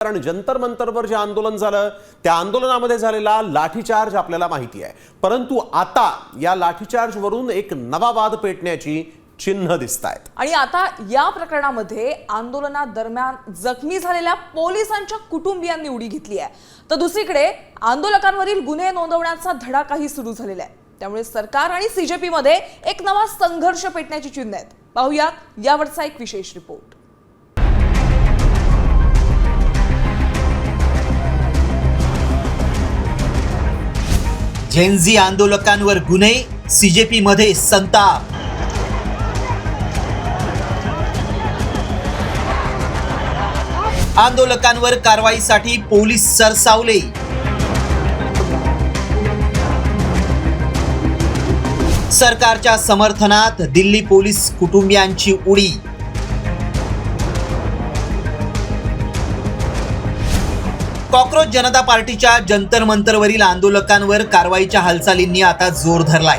कारण जंतर मंतरवर जे आंदोलन झालं त्या आंदोलनामध्ये झालेला लाठीचार्ज आपल्याला माहिती आहे, परंतु आता या लाठीचार्ज वरून एक नवा वाद पेटण्याची चिन्ह दिसतायत। आणि आता या प्रकरणामध्ये आंदोलनादरम्यान जखमी झालेल्या पोलिसांच्या कुटुंबियांनी उडी घेतली आहे, तर दुसरीकडे आंदोलकांवरील गुन्हे नोंदवण्याचा धडाकाही सुरू झालेला आहे। त्यामुळे सरकार आणि सीजेपी मध्ये एक नवा संघर्ष पेटण्याची चिन्ह आहेत। पाहूया यावरचा एक विशेष रिपोर्ट। जेनझी आंदोलकांवर गुन्हे, सीजेपी मध्ये संताप। आंदोलकांवर कारवाईसाठी पोलीस सरसावले। सरकारच्या समर्थनात दिल्ली पोलीस कुटुंबियांची उडी। कॉकरोच जनता पार्टीच्या जंतर मंतरवरील आंदोलकांवर कारवाईच्या हालचालींनी आता जोर धरलाय।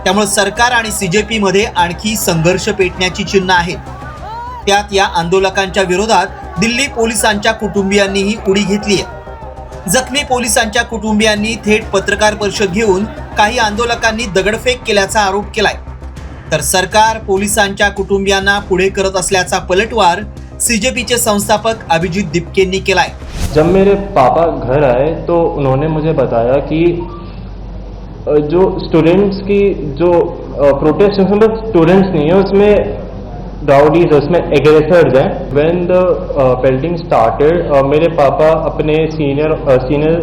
त्यामुळे सरकार आणि सीजेपी मध्ये आणखी संघर्ष पेटण्याची चिन्ह आहेत। त्यात या आंदोलकांच्या विरोधात दिल्ली पोलिसांच्या कुटुंबियांनीही उडी घेतली आहे। जखमी पोलिसांच्या कुटुंबियांनी थेट पत्रकार परिषद घेऊन काही आंदोलकांनी दगडफेक केल्याचा आरोप केलाय, तर सरकार पोलिसांच्या कुटुंबियांना पुढे करत असल्याचा पलटवार सीजेपीचे संस्थापक अभिजीत दिपकेंनी केलाय। जब मेरे पापा घर आए तो उन्होंने मुझे बताया कि जो स्टूडेंट्स की जो प्रोटेस्ट है उसमें स्टूडेंट्स नहीं है, उसमें राउडीज, उसमें एग्रेसर्स हैं। व्हेन द पेल्टिंग स्टार्टेड मेरे पापा अपने सीनियर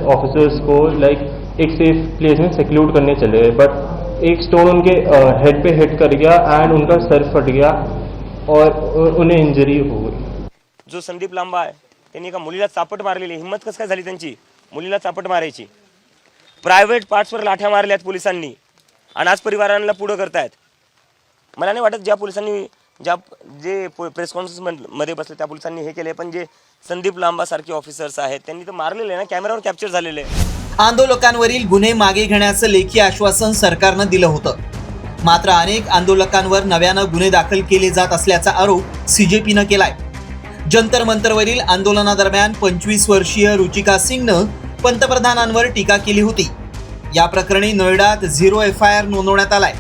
ऑफिसर्स को लाइक एक सेफ प्लेस में सिक्योर करने चले गए, बट एक स्टोन उनके हेड पे हिट कर गया एंड उनका सर फट गया और उन्हें इंजरी हो गई। जो संदीप लांबा आहे त्यांनी एका मुलीला चापट मारलेली, हिम्मत कसं काय झाली त्यांची मुलीला चापट मारायची? प्रायव्हेट पार्ट्सवर लाठ्या मारल्यात पोलिसांनी आणि आज परिवारांना पुढे करतायत। मला नाही वाटत ज्या पोलिसांनी जे प्रेस कॉन्फरन्स मध्ये बसले त्या पोलिसांनी हे केले, पण जे संदीप लांबा सारखे ऑफिसर्स आहेत त्यांनी तर मारलेले ना, कॅमेरावर कॅप्चर झालेले। आंदोलकांवरील गुन्हे मागे घेण्याचं लेखी आश्वासन सरकारनं दिलं होतं, मात्र अनेक आंदोलकांवर नव्यानं गुन्हे दाखल केले जात असल्याचा आरोप सीजेपीनं केलाय। जंतर मंतरवरील आंदोलनादरम्यान 25 वर्षीय रुचिका सिंगनं पंतप्रधानांवर टीका केली होती। या प्रकरणी नोएडात 0 FIR नोंदवण्यात आलाय।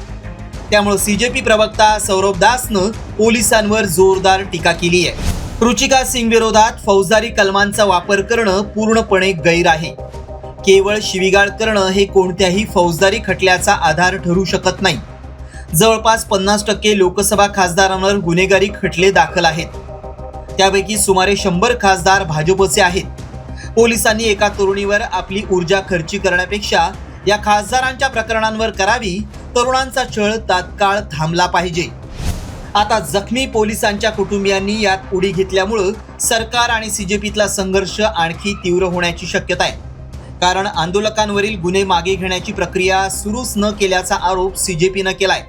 त्यामुळे सीजेपी प्रवक्ता सौरभ दासनं पोलिसांवर जोरदार टीका केली आहे। रुचिका सिंग विरोधात फौजदारी कलमांचा वापर करणं पूर्णपणे गैर आहे। केवळ शिवीगाळ करणं हे कोणत्याही फौजदारी खटल्याचा आधार ठरू शकत नाही। जवळपास 50% लोकसभा खासदारांवर गुन्हेगारी खटले दाखल आहेत, त्यापैकी सुमारे 100 खासदार भाजपचे आहेत। पोलिसांनी एका तरुणीवर आपली ऊर्जा खर्ची करण्यापेक्षा या खासदारांच्या प्रकरणांवर करावी। तरुणांचा छळ तात्काळ थांबला पाहिजे। आता जखमी पोलिसांच्या कुटुंबियांनी यात उडी घेतल्यामुळे सरकार आणि सीजेपीतला संघर्ष आणखी तीव्र होण्याची शक्यता आहे, कारण आंदोलकांवरील गुन्हे मागे घेण्याची प्रक्रिया सुरूच न केल्याचा आरोप सीजेपीनं केलाय।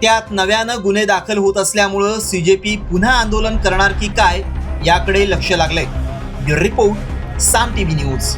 त्यात नव्यानं गुन्हे दाखल होत असल्यामुळे सीजेपी पुन्हा आंदोलन करणार की काय याकडे लक्ष लागलंय। ब्युरो रिपोर्ट, साम टीव्ही न्यूज।